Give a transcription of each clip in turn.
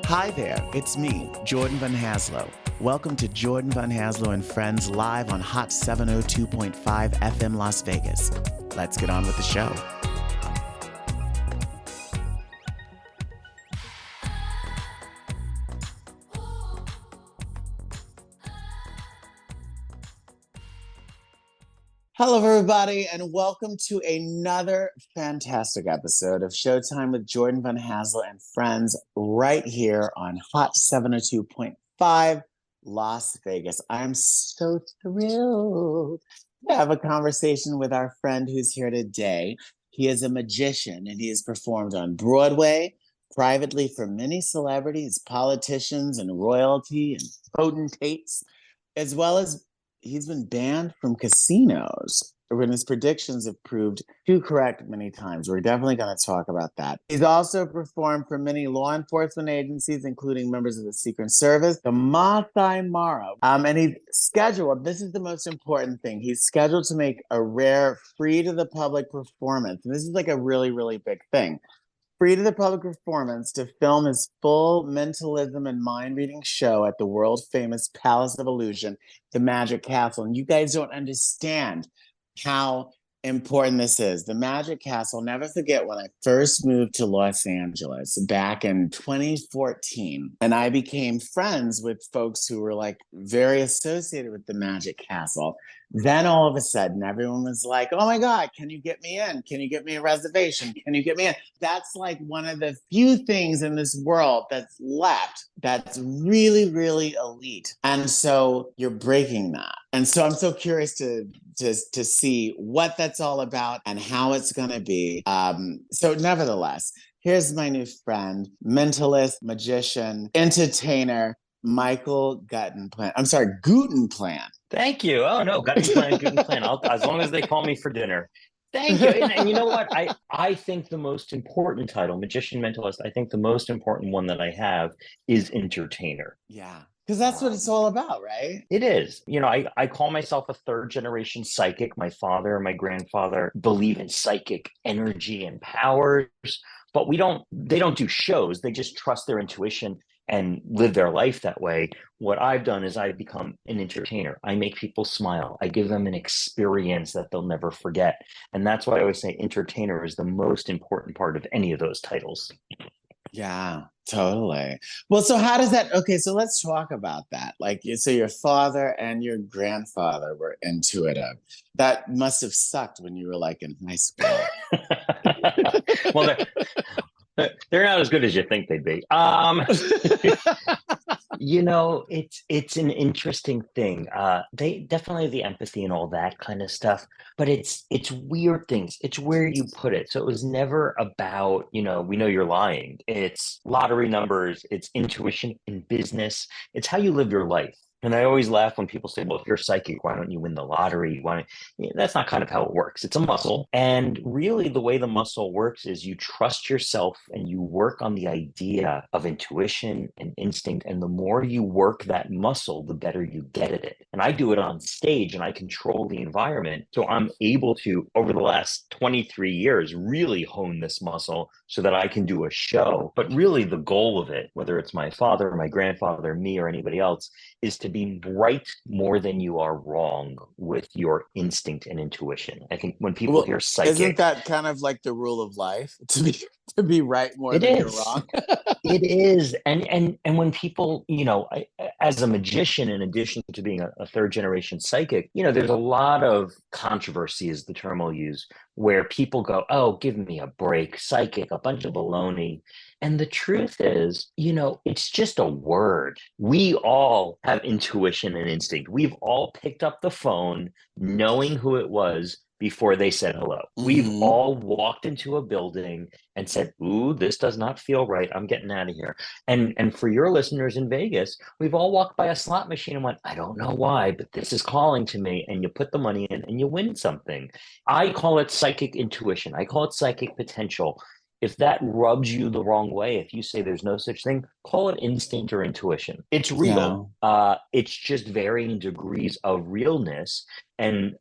Hi there, it's me, Jordan Van Haslo. Welcome to Jordan Van Haslo and Friends live on Hot 702.5 FM Las Vegas. Let's get on with the show. Hello, everybody, and welcome to another fantastic episode of Showtime with Jordan Van Haslo and Friends right here on Hot 702.5 Las Vegas. I'm so thrilled to have a conversation with our friend who's here today. He is a magician, and he has performed on Broadway, privately for many celebrities, politicians, and royalty, and potentates, as well as he's been banned from casinos when his predictions have proved too correct many times. We're definitely going to talk about that. He's also performed for many law enforcement agencies, including members of the Secret Service, the Masai Mara. And he's scheduled, this is the most important thing, he's scheduled to make a rare free to the public performance. And this is like a really, really big thing. Free to the public performance to film his full mentalism and mind-reading show at the world-famous Palace of Illusion, the Magic Castle. And you guys don't understand how important this is. The Magic Castle, never forget when I first moved to Los Angeles back in 2014, and I became friends with folks who were like very associated with the Magic Castle. Then all of a sudden, everyone was like, oh my God, can you get me in? Can you get me a reservation? Can you get me in? That's like one of the few things in this world that's left that's really, really elite. And so you're breaking that. And so I'm so curious to see what that's all about and how it's going to be. So nevertheless, here's my new friend, mentalist, magician, entertainer, Michael Gutenplan. I'm sorry, Gutenplan. Thank you. Oh no, Gutenplan. As long as they call me for dinner. Thank you. And you know what? I think the most important title, magician, mentalist, I think the most important one that I have is entertainer. Yeah. Because that's what it's all about, right? It is. You know, I call myself a third generation psychic. My father and my grandfather believe in psychic energy and powers, but they don't do shows. They just trust their intuition and live their life that way. What I've done is I've become an entertainer. I make people smile. I give them an experience that they'll never forget. And that's why I always say entertainer is the most important part of any of those titles. Yeah, totally. Well, so how does that, okay, so let's talk about that. Like, so your father and your grandfather were intuitive. That must have sucked when you were like in high school. Well, they're not as good as you think they'd be. You know, it's an interesting thing. They definitely the empathy and all that kind of stuff, but it's weird things. It's where you put it. So it was never about, we know you're lying. It's lottery numbers, it's intuition in business, it's how you live your life. And I always laugh when people say, well, if you're psychic, why don't you win the lottery? That's not kind of how it works. It's a muscle. And really, the way the muscle works is you trust yourself and you work on the idea of intuition and instinct. And the more you work that muscle, the better you get at it. And I do it on stage and I control the environment. So I'm able to, over the last 23 years, really hone this muscle so that I can do a show. But really, the goal of it, whether it's my father, my grandfather, me, or anybody else, is to be right more than you are wrong with your instinct and intuition. I think when people hear psychic, isn't that kind of like the rule of life, to be right more than you're wrong? It is. And when people, as a magician, in addition to being a third generation psychic, there's a lot of controversy is the term I'll use, where people go, oh, give me a break, psychic, a bunch of baloney. And the truth is, it's just a word. We all have intuition and instinct. We've all picked up the phone knowing who it was before they said hello. Mm-hmm. We've all walked into a building and said, ooh, this does not feel right. I'm getting out of here. And for your listeners in Vegas, we've all walked by a slot machine and went, I don't know why, but this is calling to me. And you put the money in and you win something. I call it psychic intuition. I call it psychic potential. If that rubs you the wrong way, if you say there's no such thing, call it instinct or intuition. It's real. Yeah. It's just varying degrees of realness. And,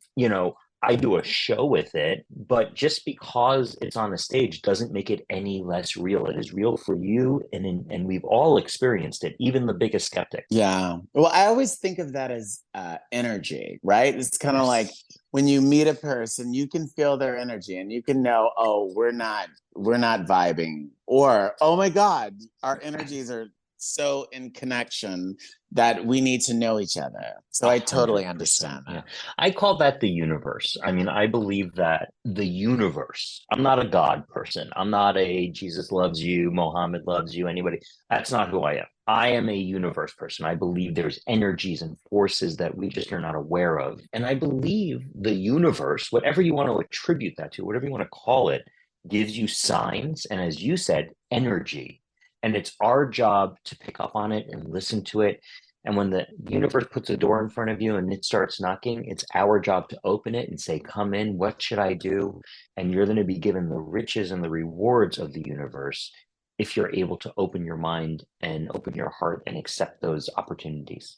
I do a show with it, but just because it's on a stage doesn't make it any less real. It is real for you, and we've all experienced it, even the biggest skeptics. Yeah. Well, I always think of that as energy, right? It's kind of like Yes. when you meet a person, you can feel their energy and you can know, oh, we're not vibing, or oh my God, our energies are so in connection that we need to know each other. So A I hundred totally percent. understand Yeah. that. I call that the universe. I mean, I believe that the universe, I'm not a God person. I'm not a Jesus loves you, Mohammed loves you, anybody. That's not who I am. I am a universe person. I believe there's energies and forces that we just are not aware of. And I believe the universe, whatever you want to attribute that to, whatever you want to call it, gives you signs. And as you said, energy. And it's our job to pick up on it and listen to it, and when the universe puts a door in front of you and it starts knocking, it's our job to open it and say, come in, what should I do? And you're going to be given the riches and the rewards of the universe if you're able to open your mind and open your heart and accept those opportunities.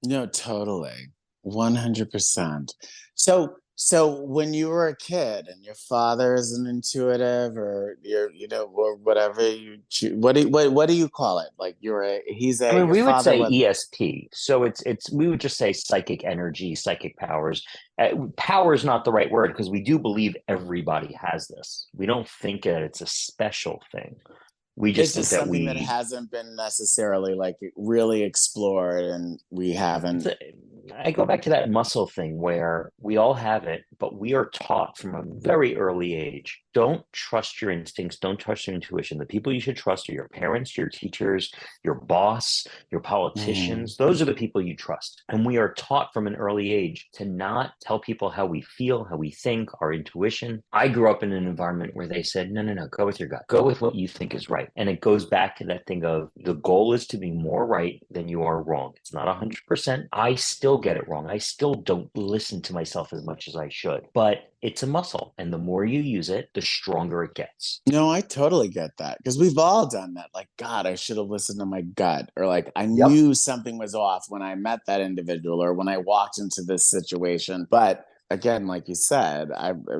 No, totally. 100%. So when you were a kid and your father is an intuitive, or or whatever what do you call it? Like he's I a mean, your we would father say was. ESP. So it's we would just say psychic energy, psychic powers. Power is not the right word because we do believe everybody has this. We don't think that it's a special thing. We just It's think just that something that we hasn't been necessarily like really explored, and we it's haven't. a, I go back to that muscle thing where we all have it, but we are taught from a very early age. Don't trust your instincts. Don't trust your intuition. The people you should trust are your parents, your teachers, your boss, your Mhm. politicians. Those are the people you trust. And we are taught from an early age to not tell people how we feel, how we think, our intuition. I grew up in an environment where they said, no, no, no, go with your gut. Go with what you think is right. And it goes back to that thing of the goal is to be more right than you are wrong. It's not 100%. I still get it wrong. I still don't listen to myself as much as I should, but it's a muscle. And the more you use it, the stronger it gets. No, I totally get that because we've all done that. Like, God, I should have listened to my gut, or like, I Yep. knew something was off when I met that individual or when I walked into this situation. But again, like you said,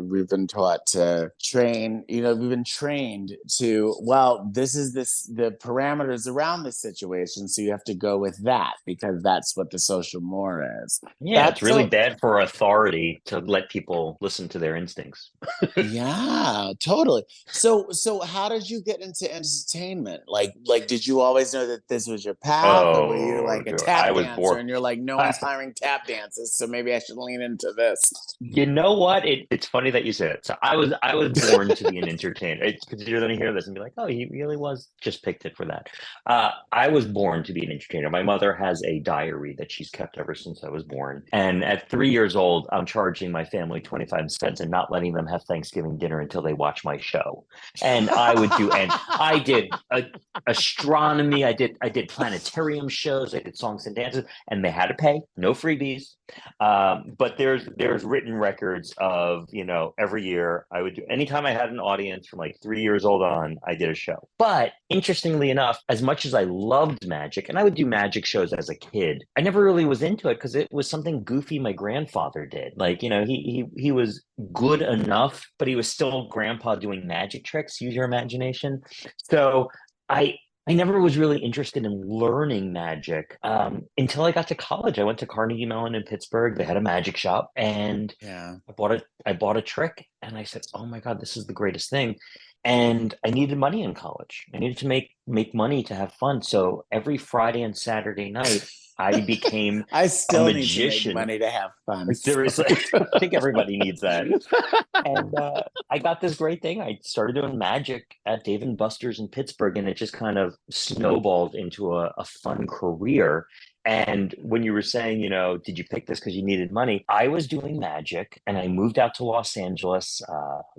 we've been taught to train. We've been trained to. Well, this is the parameters around this situation, so you have to go with that because that's what the social more is. Yeah, it's That's really so. bad for authority to let people listen to their instincts. Yeah, totally. So how did you get into entertainment? Like did you always know that this was your path, or were you Oh, like a I tap was dancer born. and you're like, no one's hiring tap dancers, so maybe I should lean into this? You know what? It's funny that you said it. So I was born to be an entertainer. Because you're going to hear this and be like, oh, he really was just picked it for that. I was born to be an entertainer. My mother has a diary that she's kept ever since I was born. And at 3 years old, I'm charging my family 25 cents and not letting them have Thanksgiving dinner until they watch my show. And I did astronomy. I did planetarium shows. I did songs and dances, and they had to pay, no freebies. But there's written records of, every year I would do, anytime I had an audience from like 3 years old on, I did a show. But interestingly enough, as much as I loved magic, and I would do magic shows as a kid, I never really was into it because it was something goofy my grandfather did. Like, he was good enough, but he was still grandpa doing magic tricks. Use your imagination. So I I never was really interested in learning magic until I got to college. I went to Carnegie Mellon in Pittsburgh. They had a magic shop, and Yeah. I bought a trick, and I said, "Oh my God, this is the greatest thing!" And I needed money in college. I needed to make money to have fun. So every Friday and Saturday night, I became I a still need to make magician. money to have fun. Seriously, I think everybody needs that. And I got this great thing. I started doing magic at Dave and Buster's in Pittsburgh, and it just kind of snowballed into a fun career. And when you were saying, did you pick this because you needed money? I was doing magic, and I moved out to Los Angeles,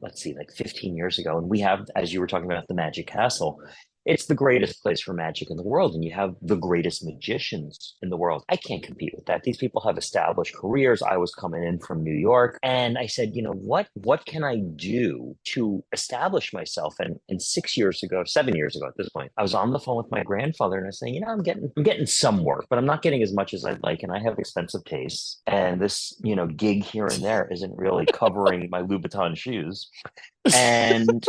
let's see, like 15 years ago. And we have, as you were talking about, the Magic Castle. It's the greatest place for magic in the world, and you have the greatest magicians in the world. I can't compete with that. These people have established careers. I was coming in from New York, and I said, what can I do to establish myself? And 6 years ago, 7 years ago at this point, I was on the phone with my grandfather, and I was saying, I'm getting some work, but I'm not getting as much as I'd like, and I have expensive tastes, and this, gig here and there isn't really covering my Louboutin shoes. And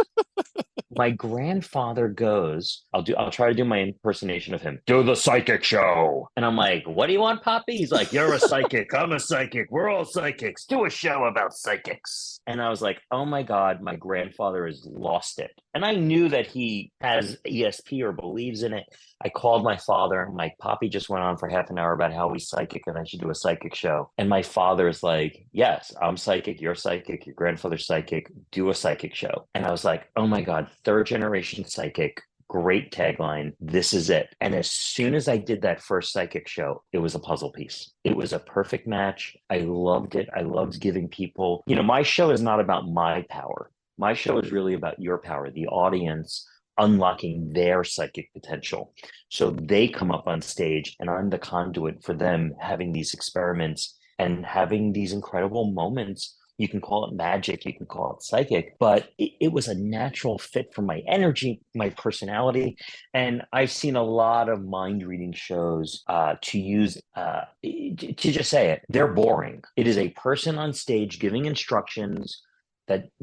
my grandfather goes, I'll try to do my impersonation of him. Do the psychic show. And I'm like, what do you want, Poppy? He's like, you're a psychic. I'm a psychic. We're all psychics. Do a show about psychics. And I was like, oh my God, my grandfather has lost it. And I knew that he has ESP or believes in it. I called my father. I'm like, Poppy just went on for half an hour about how he's psychic and I should do a psychic show. And my father's like, yes, I'm psychic. You're psychic. Your grandfather's psychic. Do a psychic show. And I was like, oh my God, third generation psychic. Great tagline. This is it. And as soon as I did that first psychic show, it was a puzzle piece. It was a perfect match. I loved it. I loved giving people, my show is not about my power. My show is really about your power, the audience unlocking their psychic potential. So they come up on stage and I'm the conduit for them having these experiments and having these incredible moments. You can call it magic, you can call it psychic, but it was a natural fit for my energy, my personality. And I've seen a lot of mind reading shows to just say it, they're boring. It is a person on stage giving instructions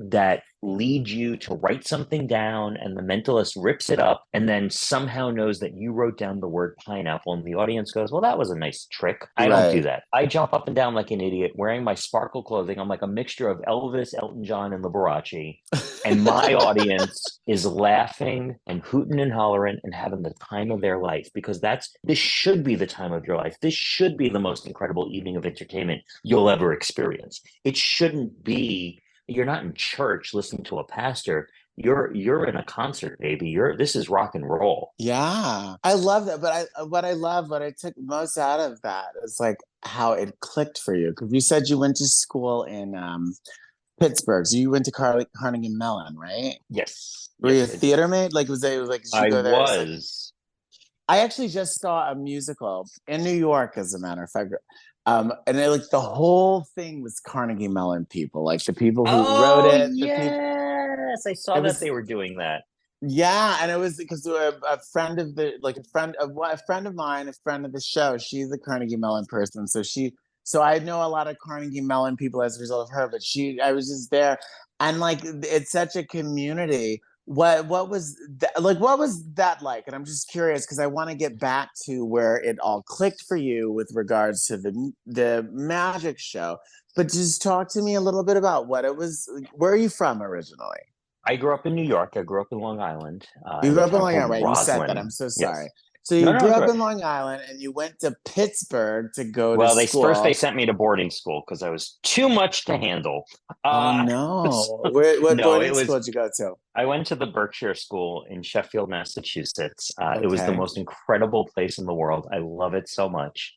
that lead you to write something down, and the mentalist rips it up and then somehow knows that you wrote down the word pineapple, and the audience goes, well, that was a nice trick. I don't do Right. that. I jump up and down like an idiot wearing my sparkle clothing. I'm like a mixture of Elvis, Elton John, and Liberace, and my audience is laughing and hooting and hollering and having the time of their life, because this should be the time of your life. This should be the most incredible evening of entertainment you'll ever experience. It shouldn't be, you're not in church listening to a pastor. You're in a concert, baby. This is rock and roll. Yeah, I love that. But what I took most out of that is like how it clicked for you. Because you said you went to school in Pittsburgh. So you went to Carnegie Mellon, right? Yes, Were you a yes, I did. theater mate? Like, did you I go there as like, was. I actually just saw a musical in New York, as a matter of fact. And like the whole thing was Carnegie Mellon people, like the people who wrote Oh it, the people. yes, I saw It that was they were doing that. Yeah, and it was because a friend of the like a friend of mine, a friend of the show. She's a Carnegie Mellon person, so I know a lot of Carnegie Mellon people as a result of her. But I was just there, and like it's such a community. What was that like? What was that like? And I'm just curious because I want to get back to where it all clicked for you with regards to the magic show. But just talk to me a little bit about what it was. Where are you from originally? I grew up in New York. I grew up in Long Island, You in grew a up in town Long Island, called right? You said that. I'm Roslyn. so Yes. sorry. So No, you no, grew it's up right. in Long Island and you went to Pittsburgh to go to Well, first they school. sent me to boarding school because I was too much to handle. Oh Uh, no. so- What no, boarding school did you go to? I went to the Berkshire School in Sheffield, Massachusetts. It was the Okay. most incredible place in the world. I love it so much.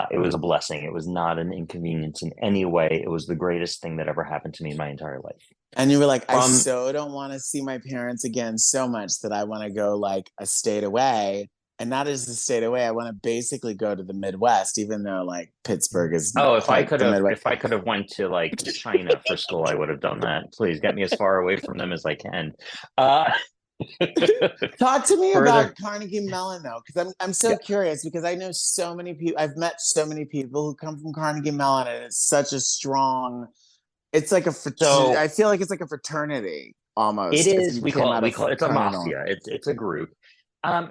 It was a blessing. It was not an inconvenience in any way. It was the greatest thing that ever happened to me in my entire life. And you were like, I From so don't want to see my parents again so much that I want to go like a state away. And not just a state away, I want to basically go to the Midwest, even though like Pittsburgh is not Oh, quite the Midwest. if I could have went to like China for school, I would have done that. Please get me as far away from them as I can. Uh, Talk to me about further, Carnegie Mellon though, because I'm so yeah. curious because I know so many people. I've met so many people who come from Carnegie Mellon, and it's such a strong. It's like I So feel like it's like a fraternity it almost. If is. you came out We of call it. It's a Carnegie Mellon, mafia. It's a group.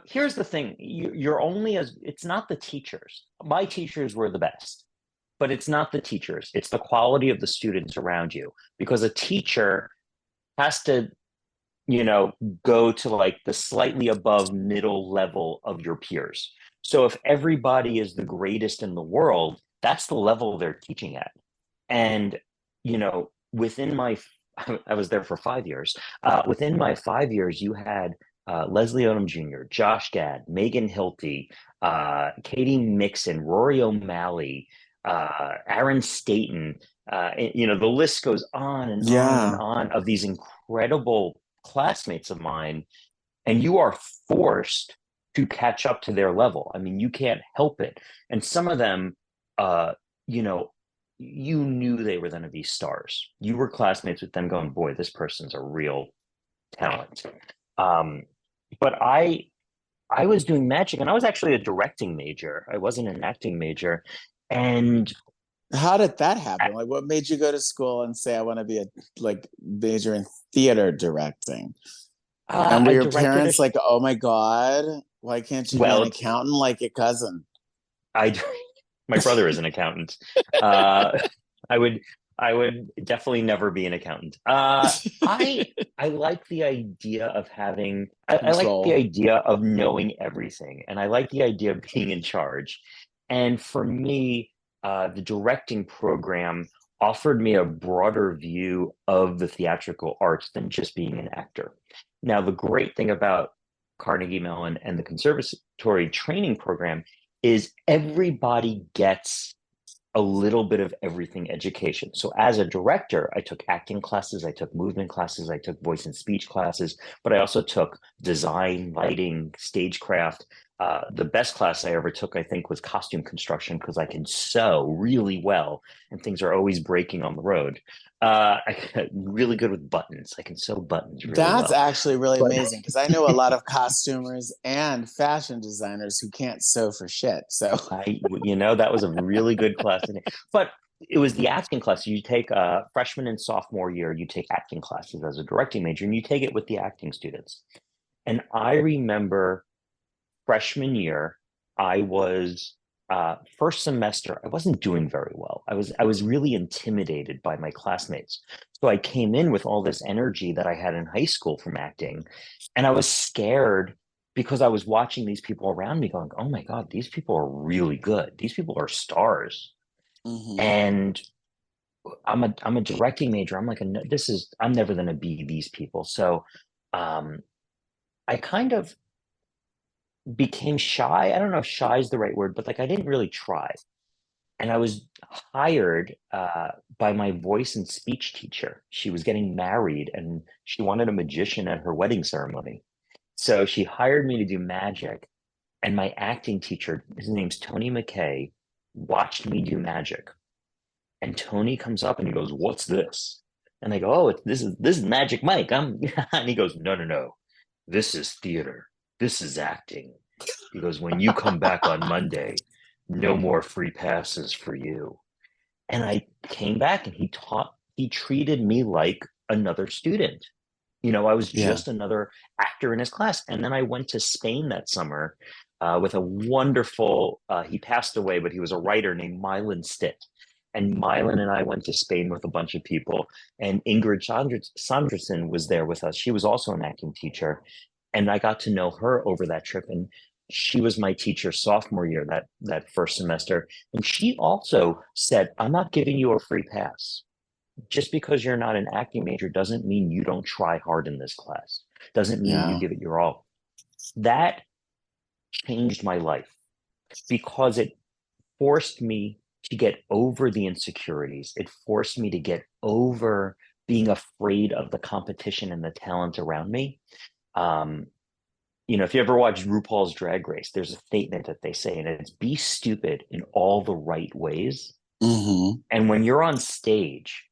Here's the thing. You're only as. It's not the teachers. My teachers were the best, but it's not the teachers. It's the quality of the students around you, because a teacher has to, you know, go to like the slightly above middle level of your peers. So if everybody is the greatest in the world, that's the level they're teaching at. And, within I was there for 5 years. Within my 5 years, you had Leslie Odom Jr., Josh Gad, Megan Hilty, Katie Mixon, Rory O'Malley, Aaron Staten. The list goes on and on and yeah, on of these incredible classmates of mine. and you are forced to catch up to their level. I mean, you can't help it. And some of them, uh, you know, you knew they were going to be stars. You were classmates with them going, boy, this person's a real talent. Um, but I was doing magic, and I was actually a directing major. I wasn't an acting major. And How did that happen? Like, what made you go to school and say, I want to be a like major in theater directing? And were I your directed a parents like, oh my God, why can't you be an well, accountant like your cousin? I my brother is an accountant. Uh, I would I would definitely never be an accountant. I like the idea of having I like the Control. idea of knowing everything, and I like the idea of being in charge. And for me, the directing program offered me a broader view of the theatrical arts than just being an actor. Now, the great thing about Carnegie Mellon and the conservatory training program is everybody gets a little bit of everything education. So as a director, I took acting classes, I took movement classes, I took voice and speech classes, but I also took design, lighting, stagecraft. The best class I ever took, I think, was costume construction because I can sew really well and things are always breaking on the road. I got really good with buttons. I can sew buttons really That's well. actually really But amazing because I know a lot of costumers and fashion designers who can't sew for shit. So, that was a really good class. But it was the acting class. You take freshman and sophomore year, you take acting classes as a directing major, and you take it with the acting students. And I remember freshman year, I was first semester, I wasn't doing very well. I was really intimidated by my classmates. So I came in with all this energy that I had in high school from acting, and I was scared because I was watching these people around me going, "Oh my God, these people are really good. These people are stars." mhm. And I'm a directing major. I'm like, I'm never going to be these people. So um, I kind of became shy. I don't know if shy is the right word, but like I didn't really try. And I was hired by my voice and speech teacher. She was getting married and she wanted a magician at her wedding ceremony. So she hired me to do magic. And my acting teacher, his name's Tony McKay, watched me do magic. And Tony comes up and he goes, "What's this?" And I go, "Oh, this is Magic Mike." And he goes, "No, no, no. This is theater. This is acting." He goes, "When you come back on Monday, no more free passes for you." And I came back and he treated me like another student. I was Yeah. just another actor in his class. And then I went to Spain that summer with a wonderful, he passed away, but he was a writer named Mylan Stitt. And Mylan and I went to Spain with a bunch of people. And Ingrid Sanderson was there with us. She was also an acting teacher. And I got to know her over that trip. And she was my teacher sophomore year, that first semester. And she also said, "I'm not giving you a free pass. Just because you're not an acting major doesn't mean you don't try hard in this class. Doesn't mean you Yeah. give it your all." That changed my life because it forced me to get over the insecurities. It forced me to get over being afraid of the competition and the talent around me. Um, if you ever watch RuPaul's Drag Race, there's a statement that they say, and it's be stupid in all the right ways. Hmm. And when you're on stage,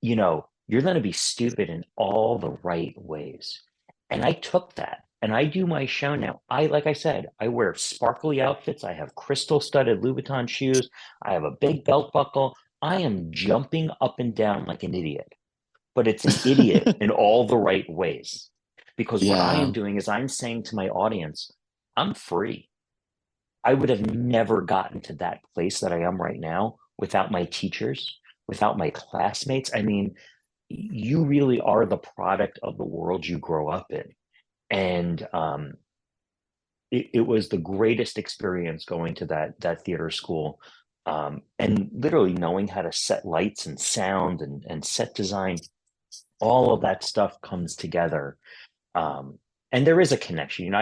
you're going to be stupid in all the right ways. And I took that and I do my show now. Like I said, I wear sparkly outfits. I have crystal studded Louboutin shoes. I have a big belt buckle. I am jumping up and down like an idiot, but it's an idiot in all the right ways. Because what I am Yeah. doing is I'm saying to my audience, I'm free. I would have never gotten to that place that I am right now without my teachers, without my classmates. I mean, you really are the product of the world you grow up in. And it was the greatest experience going to that theater school. And literally knowing how to set lights and sound and set design, all of that stuff comes together. Um, and there is a connection.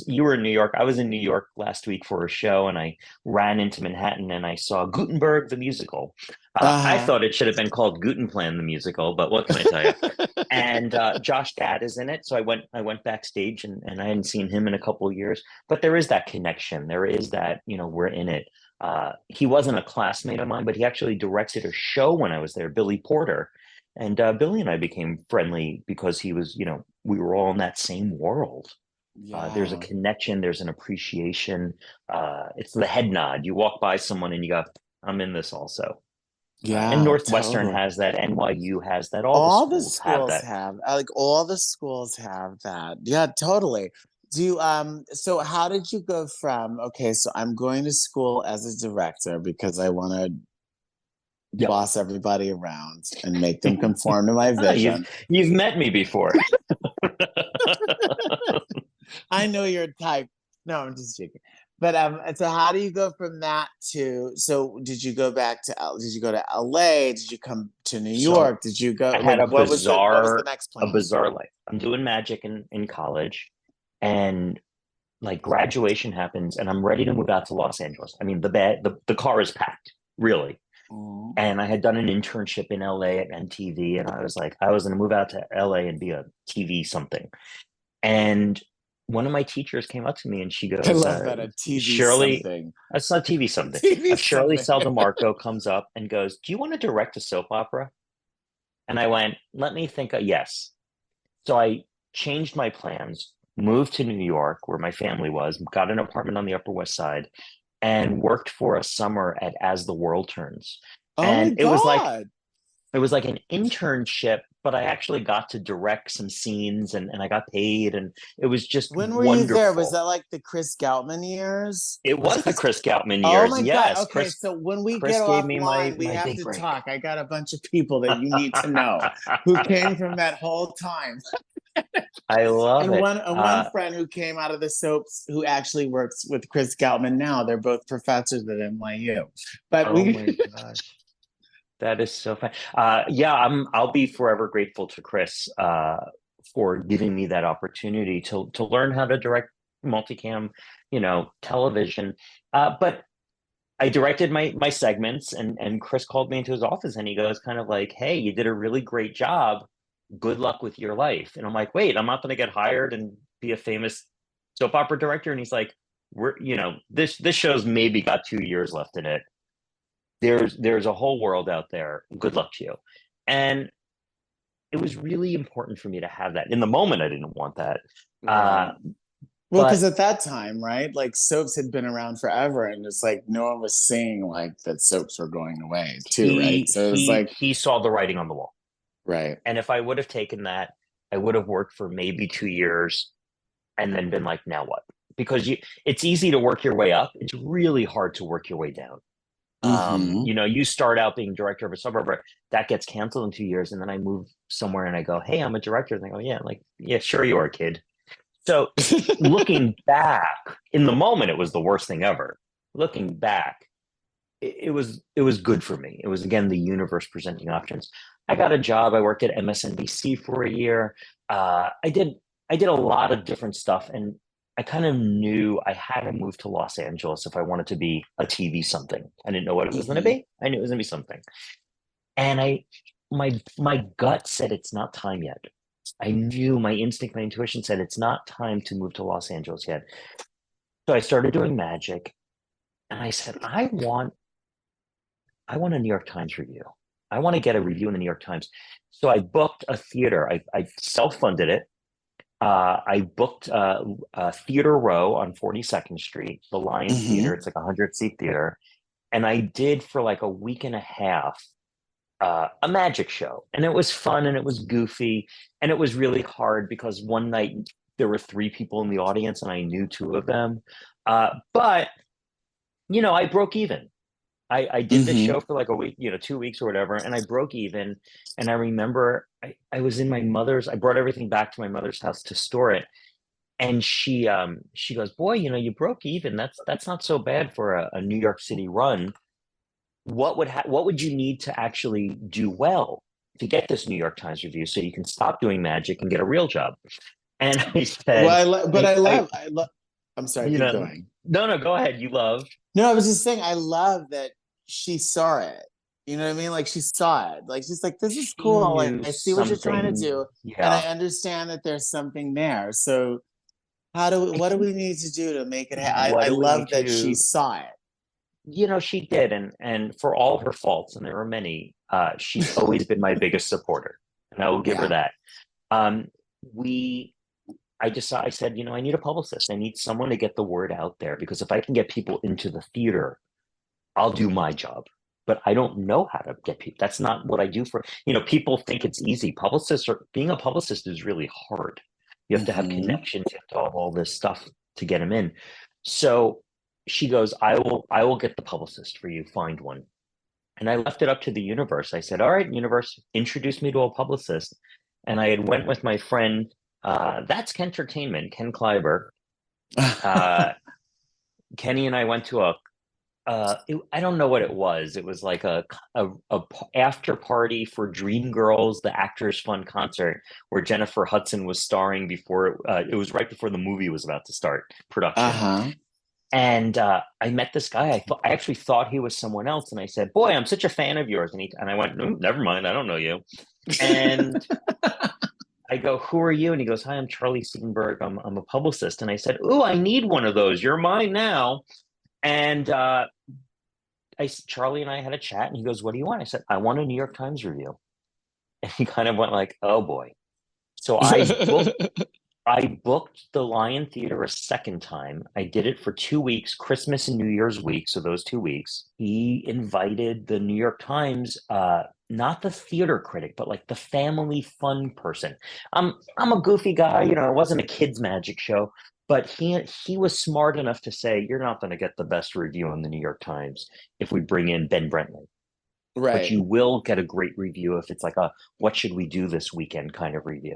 You were in New York. I was in New York last week for a show, and I ran into Manhattan and I saw Gutenberg the musical. I Uh-huh. thought it should have been called Gutenplan the musical, but what can I tell you? And Josh Gad is in it, so I went backstage, and I hadn't seen him in a couple of years. But there is that connection. There is that, we're in it. He wasn't a classmate of mine, but he actually directed a show when I was there, Billy Porter. And Billy and I became friendly because he was, we were all in that same world. There's a Yeah. connection, there's an appreciation. It's the head nod. You walk by someone and you go, I'm in this also. And Yeah, Northwestern totally. has that, NYU has that, all the All the schools have schools that. have, like all the schools have that. Yeah, totally. Do you, so how did you go from, okay, so I'm going to school as a director because I want to Yep. boss everybody around and make them conform to my Ah, you've vision. you've met me before. I know your type. No, I'm just joking. But and so how do you go from that to, so did you go back to did you go to LA? Did you come to New So York? Did you go I had like what was the next a plan? bizarre life. I'm doing magic in college, and like graduation happens, and I'm ready to move out to Los Angeles. I mean, the car is packed, really. Mhm. And I had done an internship in LA at MTV, and I was like, I was going to move out to LA and be a TV something. And one of my teachers came up to me and she I goes, love that, a TV Shirley, something. it's not TV something. TV Shirley something. Saldamarco comes up and goes, do you want to direct a soap opera? And I went, let me think. Yes. So I changed my plans, moved to New York where my family was, got an apartment on the Upper West Side, and worked for a summer at As the World Turns. Oh my And God. it was like an internship, but I actually got to direct some scenes, and I got paid, and it was just When were you there? Was wonderful. that like the Chris Goutman years? It Was was the Chris? Chris Goutman Oh years. my God. Yes, Okay, Chris so when we get Chris gave me my offline, we my have big to break. talk. I got a bunch of people that you need to know who came from that whole time. I love And it. one friend who came out of the soaps who actually works with Chris Goutman now. They're both professors at NYU. But Oh we my gosh. That is so fun. Yeah, I'll be forever grateful to Chris for giving me that opportunity to learn how to direct multicam, television. But I directed my segments, and Chris called me into his office and he goes kind of like, "Hey, you did a really great job. Good luck with your life." And I'm like, "Wait, I'm not going to get hired and be a famous soap opera director." And he's like, this show's maybe got 2 years left in it. There's a whole world out there. Good luck to you." And it was really important for me to have that. In the moment, I didn't want that. Uh, right. Well, because but at that time, right, like soaps had been around forever, and it's like no one was saying like that soaps were going away too, right? he So it was he like, he saw the writing on the wall. right. And if I would have taken that, I would have worked for maybe 2 years and then been like, now what? Because it's easy to work your way up. It's really hard to work your way down. Mm-hmm. You start out being director of a suburb, that gets canceled in 2 years, and then I move somewhere and I go, "Hey, I'm a director," and they go, "Yeah, like, yeah, sure you are, kid." So looking back, in the moment, it was the worst thing ever. Looking back, it was good for me. It was, again, the universe presenting options. I got a job. I worked at MSNBC for a year. I did a lot of different stuff, and I kind of knew I had to move to Los Angeles if I wanted to be a TV something. I didn't know what it was going to Mm-hmm. be. I knew it was going to be something, and my gut said it's not time yet. I knew, my instinct, my intuition said it's not time to move to Los Angeles yet. So I started doing magic, and I said, I want a New York Times review. I want to get a review in the New York Times. So I booked a theater. I self-funded it. I booked a Theater Row on 42nd Street, the Lion Theater. Mm-hmm. It's like a 100-seat theater. And I did for like a week and a half a magic show. And it was fun and it was goofy. And it was really hard because one night there were three people in the audience and I knew two of them. But, I broke even. I did this Mm-hmm. show for like a week, 2 weeks or whatever, and I broke even. And I remember I was in my mother's, I brought everything back to my mother's house to store it. And she goes, "Boy, you broke even. That's not so bad for a New York City run. What would you need to actually do well to get this New York Times review so you can stop doing magic and get a real job?" And I Well, said, I love. I'm sorry. you Keep know, going. no, go ahead. You love. No, I was just saying. I love that she saw it. You know what I mean? Like she saw it. Like she's like, this is She cool. Like knew I see what you're trying to something. do, and I Yeah. understand that there's something there. So I what do think we need to do to make it what I do we love need that she to, saw it. she did. And for all her faults, and there were many, she's always been my biggest supporter. And I will give her Yeah. that. Um, we I said, I need a publicist. I need someone to get the word out there because if I can get people into the theater, I'll do my job. But I don't know how to get people. That's not what I do for, people think it's easy. Being a publicist is really hard. You have to have Hmm. connections, you have to have all this stuff to get them in. So she goes, I will get the publicist for you, find one. And I left it up to the universe. I said, all right, universe, introduce me to a publicist. And I had went with my friend, that's Kentertainment, Ken Kleiber. Uh, Kenny and I went to I don't know what it was. It was like a after party for Dream Girls, the Actors Fund concert, where Jennifer Hudson was starring before it was right before the movie was about to start production. Uh-huh. And I met this guy. I actually thought he was someone else, and I said, "Boy, I'm such a fan of yours." And I went, "Never mind, I don't know you." And I go, "Who are you?" And he goes, "Hi, I'm Charlie Siegenberg. I'm a publicist." And I said, "Ooh, I need one of those. You're mine now." And Charlie and I had a chat, and he goes, "What do you want?" I said, "I want a New York Times review." And he kind of went like, "Oh boy." So I booked the Lion Theater a second time. I did it for 2 weeks, Christmas and New Year's week. So those 2 weeks, he invited the New York Times, not the theater critic, but like the family fun person. I'm a goofy guy, it wasn't a kids' magic show, but he was smart enough to say, "You're not going to get the best review in the New York Times if we bring in Ben Brentley, but Right. you will get a great review if it's like a what should we do this weekend kind of review."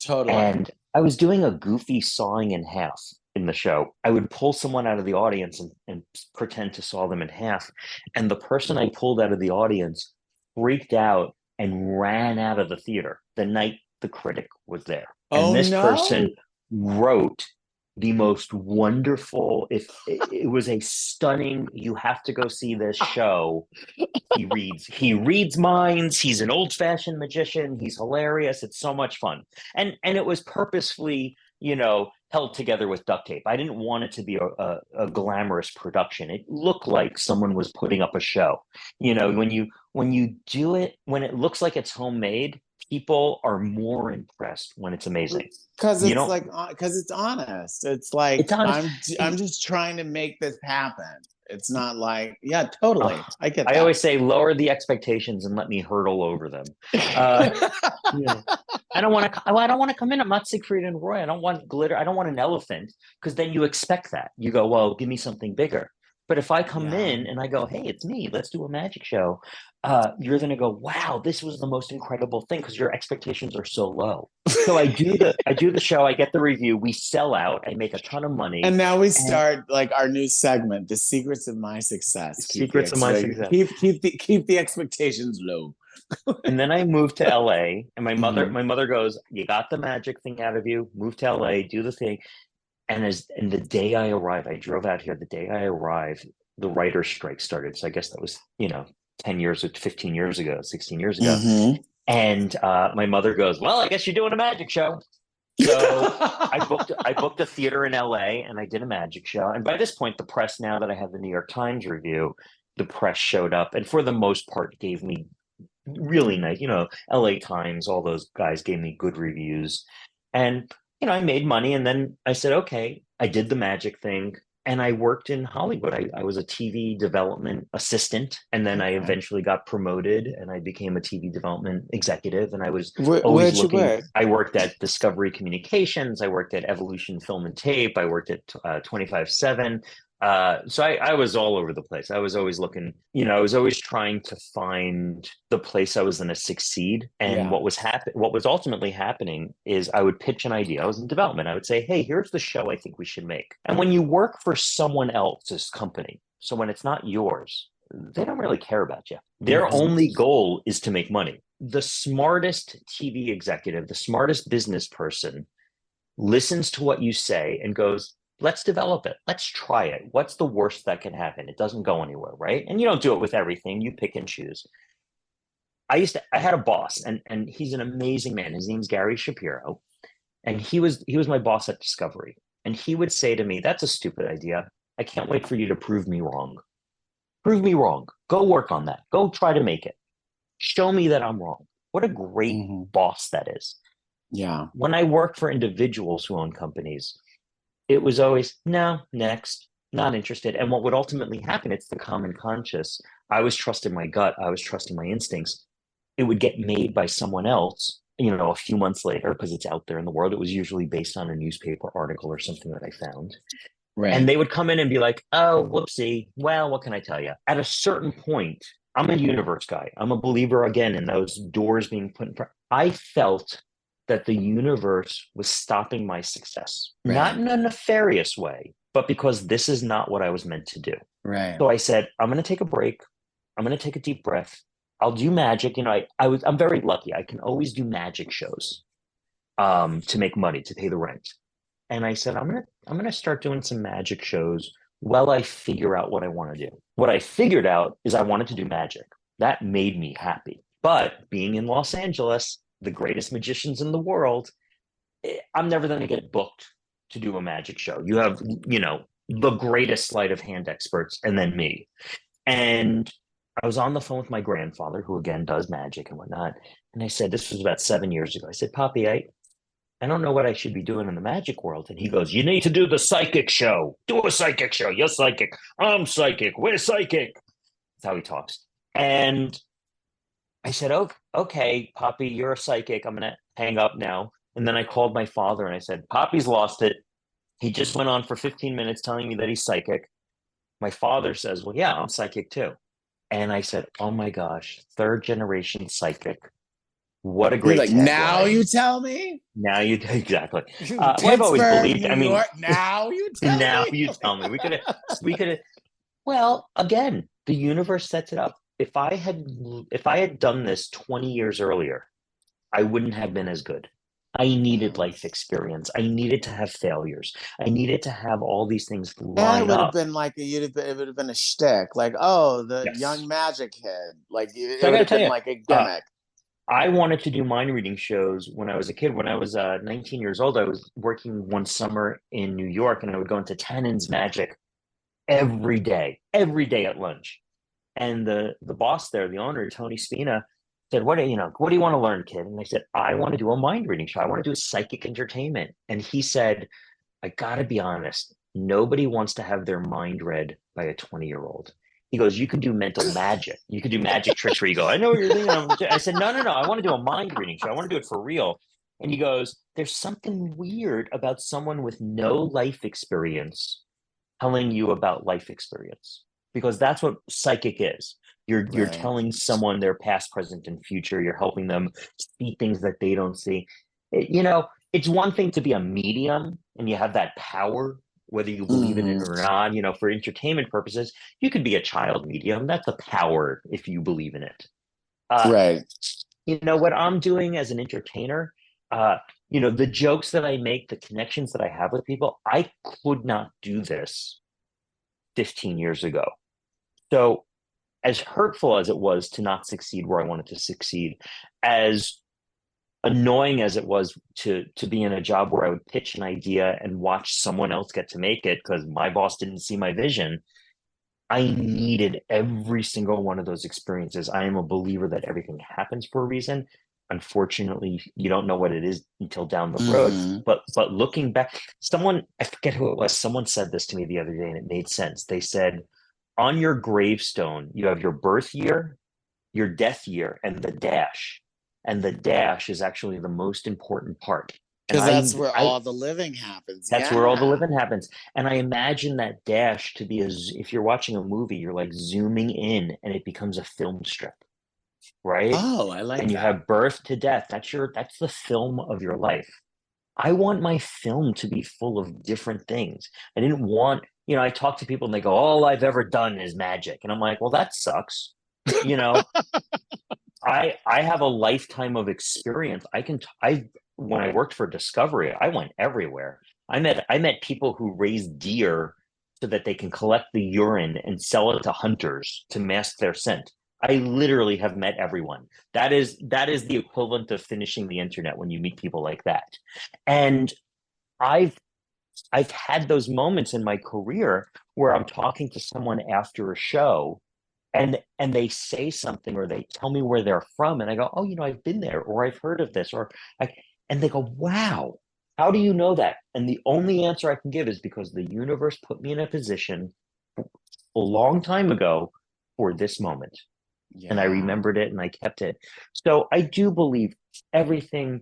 Totally. And I was doing a goofy sawing in half in the show. I would pull someone out of the audience and pretend to saw them in half. And the person I pulled out of the audience freaked out and ran out of the theater the night the critic was there. And Oh this no. person wrote the most wonderful, if it was a stunning, you have to go see this show. He reads minds. He's an old-fashioned magician. He's hilarious. It's so much fun. And it was purposefully, held together with duct tape. I didn't want it to be a glamorous production. It looked like someone was putting up a show. When you do it, when it looks like it's homemade, people are more impressed when it's amazing. Because You it's don't like because it's honest. It's like it's honest. I'm just trying to make this happen. It's not like yeah, totally. I get I that. always say lower the expectations and let me hurdle over them. Uh, Yeah. I don't want to come in. I'm not Siegfried and Roy. I don't want glitter. I don't want an elephant because then you expect that. You go, well, give me something bigger. But if I come Yeah. in and I go, hey, it's me. Let's do a magic show. You're going to go, wow, this was the most incredible thing because your expectations are so low. So I do the show. I get the review. We sell out. I make a ton of money. And now we And start like our new segment, the secrets of my success. secrets of my success. Keep the expectations low. And then I moved to LA, and my mother Mhm. my mother goes, "You got the magic thing out of you. Move to LA, do the thing." And the day I arrived, I drove out here. The day I arrived, the writer's strike started. So I guess that was 10 years or 15 years ago, 16 years ago. Mhm. And my mother goes, "Well, I guess you're doing a magic show." So I booked a theater in LA, and I did a magic show. And by this point, the press, now that I have the New York Times review, the press showed up, and for the most part, gave me really nice. LA Times, all those guys gave me good reviews. And, I made money. And then I said, okay, I did the magic thing. And I worked in Hollywood. I was a TV development assistant. And then I Okay. eventually got promoted and I became a TV development executive. And I was always Where'd you looking. work? I worked at Discovery Communications. I worked at Evolution Film and Tape. I worked at 25/7. So I was all over the place. I was always looking, I was always trying to find the place I was going to succeed. And Yeah. what was ultimately happening is I would pitch an idea. I was in development. I would say, hey, here's the show I think we should make. And when you work for someone else's company, so when it's not yours, they don't really care about you. Their Mhm. only goal is to make money. The smartest TV executive, the smartest business person listens to what you say and goes, let's develop it. Let's try it. What's the worst that can happen? It doesn't go anywhere, right? And you don't do it with everything. You pick and choose. I had a boss, and he's an amazing man. His name's Gary Shapiro, and he was my boss at Discovery. And he would say to me, "That's a stupid idea. I can't wait for you to prove me wrong. Prove me wrong. Go work on that. Go try to make it. Show me that I'm wrong." What a great Hmm. boss that is. Yeah. When I worked for individuals who own companies, it was always, no, next, not interested. And what would ultimately happen, it's the common conscious. I was trusting my gut, I was trusting my instincts. It would get made by someone else, a few months later, because it's out there in the world. It was usually based on a newspaper article or something that I found. And Right. they would come in and be like, oh, whoopsie. Well, what can I tell you? At a certain point, I'm a universe guy. I'm a believer again in those doors being put in front. I felt that the universe was stopping my success, not Right. in a nefarious way, but because this is not what I was meant to do. Right. So I said, I'm going to take a break. I'm going to take a deep breath. I'll do magic. I'm very lucky. I can always do magic shows to make money, to pay the rent. And I said, I'm gonna start doing some magic shows while I figure out what I want to do. What I figured out is I wanted to do magic. That made me happy. But being in Los Angeles, the greatest magicians in the world, I'm never going to get booked to do a magic show. You have, the greatest sleight of hand experts, and then me. And I was on the phone with my grandfather, who again does magic and whatnot. And I said, this was about 7 years ago. I said, Poppy, I don't know what I should be doing in the magic world. And he goes, you need to do the psychic show. Do a psychic show. You're psychic. I'm psychic. We're psychic. That's how he talks. And I said, oh, okay, Poppy, you're a psychic. I'm going to hang up now. And then I called my father and I said, Poppy's lost it. He just went on for 15 minutes telling me that he's psychic. My father says, well, yeah, I'm psychic too. And I said, oh my gosh, third generation psychic. What a You're great like, now you tagline. tell me? Now you exactly. Well, I've always Pittsburgh, believed. New I mean, York, now you tell now me? you tell me. We could have. Well, again, the universe sets it up. If I had done this 20 years earlier, I wouldn't have been as good. I needed Mhm. life experience. I needed to have failures. I needed to have all these things And it line would have up. been like it would have been a shtick, like, oh, the young Yes. magic kid. Like So it I would got to have tell been you, like a uh, gimmick. I wanted to do mind reading shows when I was a kid. When I was 19 years old, I was working one summer in New York, and I would go into Tannen's Magic every day at lunch. And the boss there, the owner, Tony Spina, said, what do you want to learn, kid? And I said, I want to do a mind reading show. I want to do a psychic entertainment. And he said, I gotta be honest, nobody wants to have their mind read by a 20-year-old. He goes, you can do mental magic. You can do magic tricks where you go, I know what you're thinking. I said, no, no, no. I want to do a mind reading show. I want to do it for real. And he goes, there's something weird about someone with no life experience telling you about life experience, because that's what psychic is. You're Right. telling someone their past, present, and future. You're helping them see things that they don't see. It's one thing to be a medium and you have that power, whether you believe in it Hmm. or not. For entertainment purposes, you could be a child medium. That's a power if you believe in it. Uh, Right. what I'm doing as an entertainer, the jokes that I make, the connections that I have with people, I could not do this 15 years ago. So, as hurtful as it was to not succeed where I wanted to succeed, as annoying as it was to be in a job where I would pitch an idea and watch someone else get to make it because my boss didn't see my vision, I needed every single one of those experiences. I am a believer that everything happens for a reason. Unfortunately, you don't know what it is until down the road. Hmm. But looking back, I forget who it was, someone said this to me the other day and it made sense. They said, on your gravestone, you have your birth year, your death year, and the dash. And the dash is actually the most important part. And Because that's where all the living happens. that's where all the Yeah. living happens. And I imagine that dash to be if you're watching a movie, you're like zooming in and it becomes a film strip, right? Oh, I like And you that. have birth to death. That's the film of your life. I want my film to be full of different things. I didn't want, I talk to people and they go, all I've ever done is magic. And I'm like, well, that sucks. You know, I have a lifetime of experience. when I worked for Discovery, I went everywhere. I met people who raise deer so that they can collect the urine and sell it to hunters to mask their scent. I literally have met everyone. That is the equivalent of finishing the internet when you meet people like that. And I've I've had those moments in my career where I'm talking to someone after a show and they say something or they tell me where they're from and I go, oh, I've been there or I've heard of this or I, and they go, wow, how do you know that? And the only answer I can give is because the universe put me in a position a long time ago for this moment. And I Yeah. remembered it and I kept it. So I do believe everything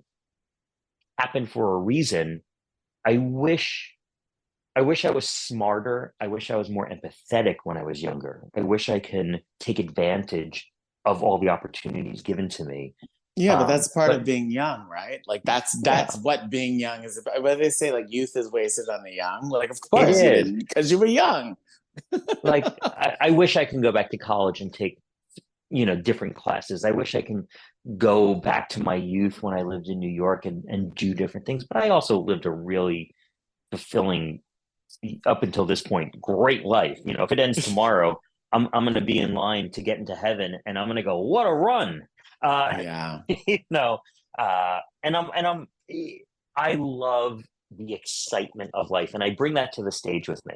happened for a reason. I wish I wish I was smarter. I wish I was more empathetic when I was younger. I wish I can take advantage of all the opportunities given to me. Yeah, but that's part But of being young, right? Like that's yeah, what being young is about. Whether they say like youth is wasted on the young, like of it course you is. didn't because you were young. Like I wish I can go back to college and take, different classes. I wish I can go back to my youth when I lived in New York and do different things. But I also lived a really fulfilling, up until this point, great life. If it ends tomorrow, I'm going to be in line to get into heaven, and I'm going to go, what a run! Uh, Yeah. you know, and I love the excitement of life, and I bring that to the stage with me.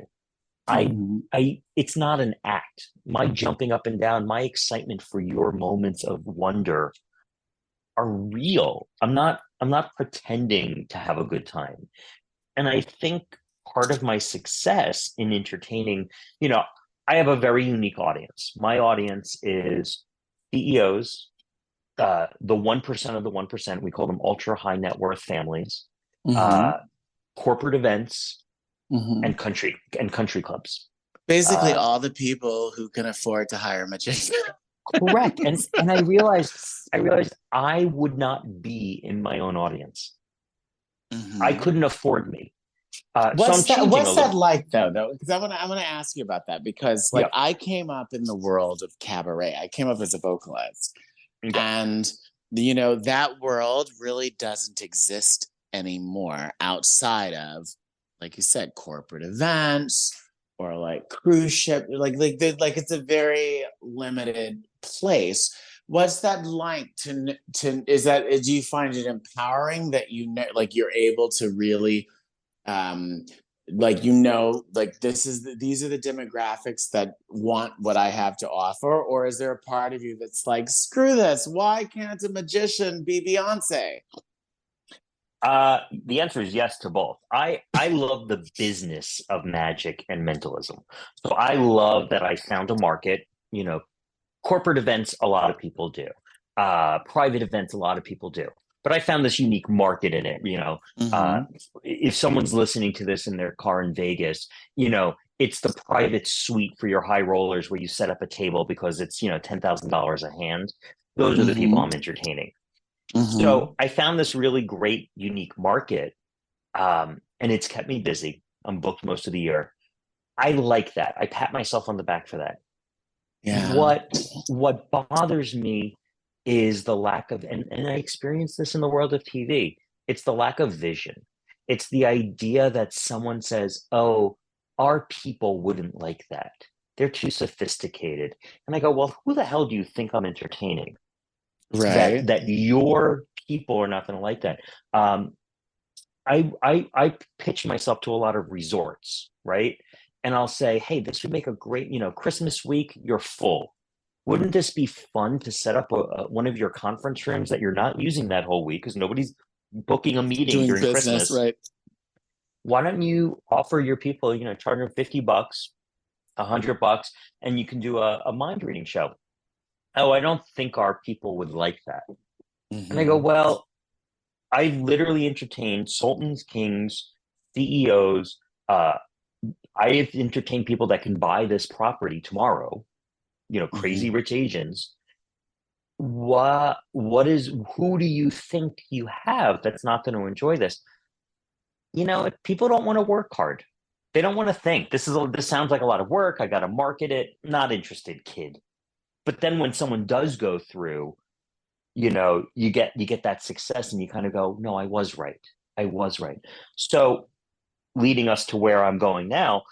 I, Mhm. it's not an act. My jumping up and down, my excitement for your moments of wonder are real. I'm not pretending to have a good time. And I think part of my success in entertaining, I have a very unique audience. My audience is CEOs, the 1% of the 1%. We call them ultra high net worth families, Mhm. uh, corporate events, Mhm. and country clubs. Basically Uh, all the people who can afford to hire magicians. Correct. And I realized I would not be in my own audience. I Mhm. couldn't afford me. So I'm changing a What's that little. like though? Because I want to ask you about that because like Yeah. I came up in the world of cabaret. I came up as a vocalist. Okay. And that world really doesn't exist anymore outside of, like you said, corporate events or like cruise ship, like it's a very limited place. What's that like to is that do you find it empowering that like you're able to really um like like these are the demographics that want what I have to offer, or is there a part of you that's like screw this, why can't a magician be Beyonce? The answer is yes to both. I love the business of magic and mentalism. So I love that I found a market. Corporate events, a lot of people do. Private events, a lot of people do. But I found this unique market in it. Uh, Mm-hmm. if someone's listening to this in their car in Vegas, it's the private suite for your high rollers where you set up a table because it's $10,000 a hand. Those are the people Mm-hmm. I'm entertaining. Mm-hmm. So I found this really great, unique market, and it's kept me busy. I'm booked most of the year. I like that. I pat myself on the back for that. Yeah. What bothers me is the lack of, and I experience this in the world of TV. It's the lack of vision. It's the idea that someone says, "Oh, our people wouldn't like that. They're too sophisticated." And I go, "Well, who the hell do you think I'm entertaining? That Right. that your people are not going to like that." Um, I pitch myself to a lot of resorts, right? And I'll say, hey, this would make a great, Christmas week, you're full. Wouldn't this be fun to set up one of your conference rooms that you're not using that whole week because nobody's booking a meeting Doing during business, Christmas? right? Why don't you offer your people, charge them $50, $100, and you can do a mind reading show? Oh, I don't think our people would like that. And I go, Mm-hmm. well, I literally entertained sultans, kings, CEOs. Uh, I have entertained people that can buy this property tomorrow. Crazy Mm-hmm. rich Asians. Who do you think you have that's not going to enjoy this? People don't want to work hard. They don't want to think. This sounds like a lot of work. I got to market it. Not interested, kid. But then when someone does go through, you get that success and you kind of go, no, I was right. I was right. So leading us to where I'm going now,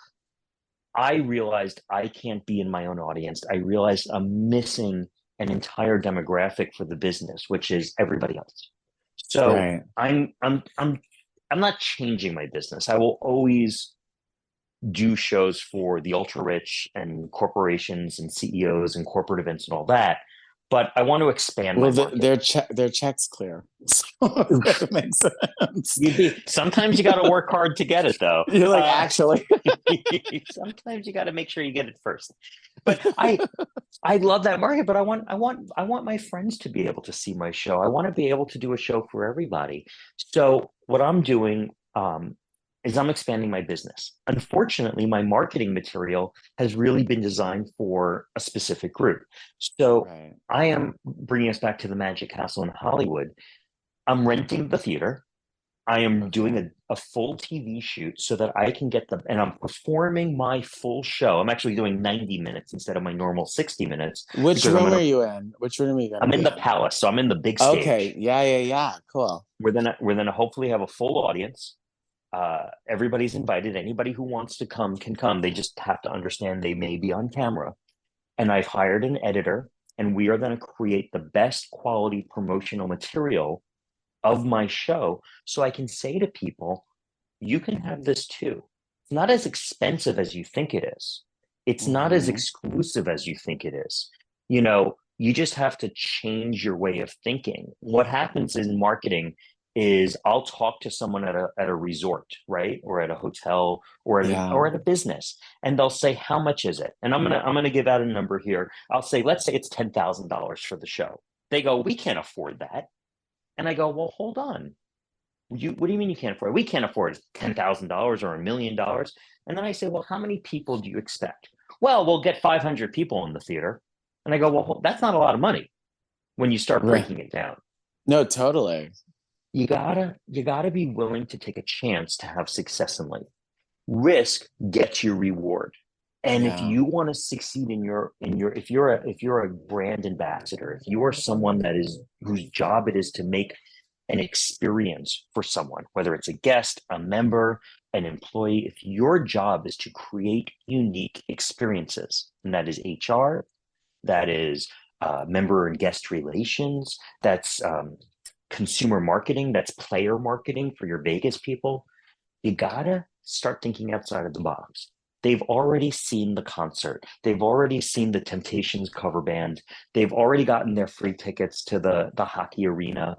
I realized I can't be in my own audience. I realized I'm missing an entire demographic for the business, which is everybody else. So Right. I'm not changing my business. I will always do shows for the ultra rich and corporations and CEOs and corporate events and all that. But I want to expand my Well, market. their checks clear, so it makes sense. Sometimes you got to work hard to get it, though. You're like, actually, Sometimes you got to make sure you get it first. But I love that market, but I want my friends to be able to see my show. I want to be able to do a show for everybody. So what I'm doing is I'm expanding my business. Unfortunately, my marketing material has really been designed for a specific group. So right. I am bringing us back to the Magic Castle in Hollywood. I'm renting the theater. I am doing Okay. a full TV shoot so that I can get and I'm performing my full show. I'm actually doing 90 minutes instead of my normal 60 minutes Which because room are you in? Which room are you going to I'm in be the in? palace. So I'm in the big Okay. stage. Yeah. Yeah. Yeah. Cool. We're gonna hopefully have a full audience. Everybody's invited. Anybody who wants to come can come. They just have to understand they may be on camera. And I've hired an editor, and we are going to create the best quality promotional material of my show so I can say to people, you can have this too. It's not as expensive as you think it is. It's not as Hmm. exclusive as you think it is. You just have to change your way of thinking. What happens in marketing is I'll talk to someone at a resort, right? Or at a hotel Yeah. or at a business, and they'll say, how much is it? And I'm gonna give out a number here. I'll say, let's say it's $10,000 for the show. They go, we can't afford that. And I go, well, hold on. What do you mean you can't afford it? We can't afford $10,000 or $1 million. And then I say, well, how many people do you expect? Well, we'll get 500 people in the theater. And I go, well, that's not a lot of money when you start Right. breaking it down. No, totally. You gotta be willing to take a chance to have success in life. Risk gets you reward. And if Yeah. you want to succeed if you're a brand ambassador, if you are someone that is whose job it is to make an experience for someone, whether it's a guest, a member, an employee, if your job is to create unique experiences, and that is HR, that is member and guest relations, that's consumer marketing, that's player marketing for your Vegas people, you gotta start thinking outside of the box. They've already seen the concert. They've already seen the Temptations cover band. They've already gotten their free tickets to the hockey arena.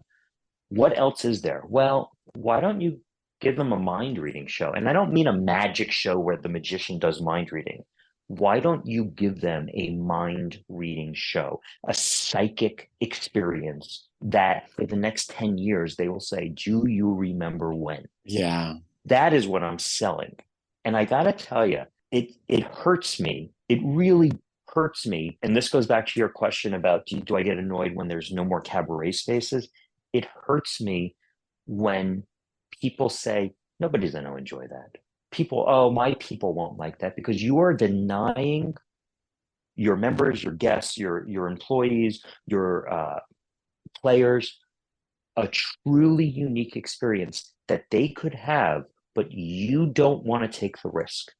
What else is there? Well, why don't you give them a mind reading show? And I don't mean a magic show where the magician does mind reading. Why don't you give them a mind reading show, a psychic experience that for the next 10 years they will say, do you remember when? Yeah. That is what I'm selling. And I got to tell you, it hurts me. It really hurts me. And this goes back to your question about do I get annoyed when there's no more cabaret spaces? It hurts me when people say, nobody's going to enjoy that. People, oh, my people won't like that because you are denying your members, your guests, your employees, your players a truly unique experience that they could have, but you don't want to take the risk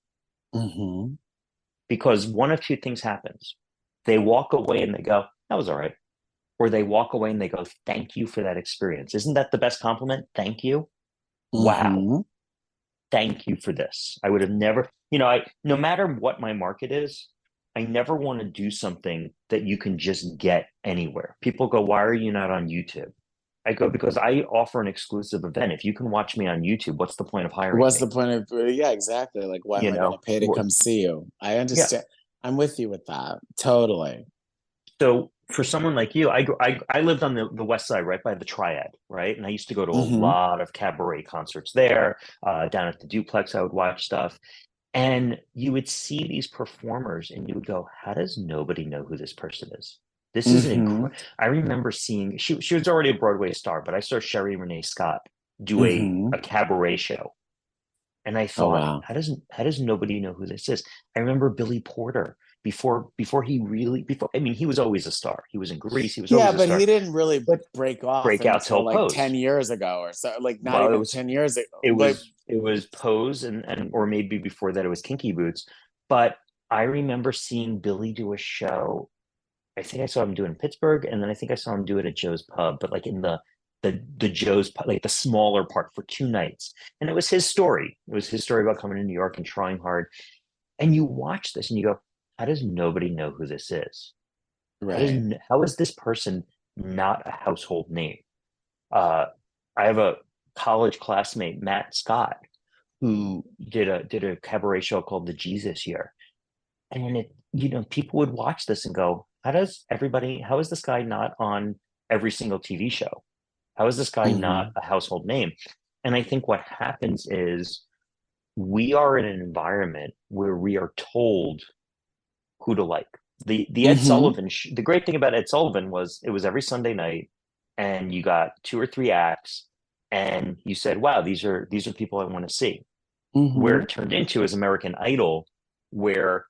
Hmm. because one of two things happens. They walk away and they go, that was all right. Or they walk away and they go, thank you for that experience. Isn't that the best compliment? Thank you. Wow. Hmm. Thank you for this. I would have never, no matter what my market is, I never want to do something that you can just get anywhere. People go, why are you not on YouTube? I go, because I offer an exclusive event. If you can watch me on YouTube, what's the point of hiring What's me? the point of, yeah, exactly. Like, why am You I going to know, pay to come see you? I yeah. understand. I'm with you with that. Totally. So for someone like you, I lived on the west side, right by the Triad, right? And I used to go to a Hmm. lot of cabaret concerts there. Down at the Duplex, I would watch stuff. And you would see these performers and you would go, how does nobody know who this person is? This is an Hmm. incredible. I remember seeing, she was already a Broadway star, but I saw Sherry Renee Scott do Hmm. a cabaret show. And I Oh, thought, wow. how does nobody know who this is? I remember Billy Porter before he really before I mean he was always a star. He was in Greece, he was Yeah, always a but he star. didn't really But break off break out until till like 10 Pose. years ago or so, like not Well, even 10 years ago. it Like, was it was Pose and or maybe before that it was Kinky Boots. But I remember seeing Billy do a show. I think I saw him do it in Pittsburgh, and then I think I saw him do it at Joe's Pub, but like in the Joe's Pub, like the smaller part for 2 nights. And it was his story. It was his story about coming to New York and trying hard. And you watch this and you go, how does nobody know who this is? right. How is this person not a household name? Uh, I have a college classmate, Matt Scott, who did a cabaret show called The Jesus Year. And people would watch this and go, how is this guy not on every single TV show? How is this guy not Hmm. a household name? And I think what happens is we are in an environment where we are told who to like. The Ed Hmm. Sullivan the great thing about Ed Sullivan was it was every Sunday night and you got 2 or 3 acts and you said, wow, these are people I want to see. Where Hmm. it turned into is American Idol, where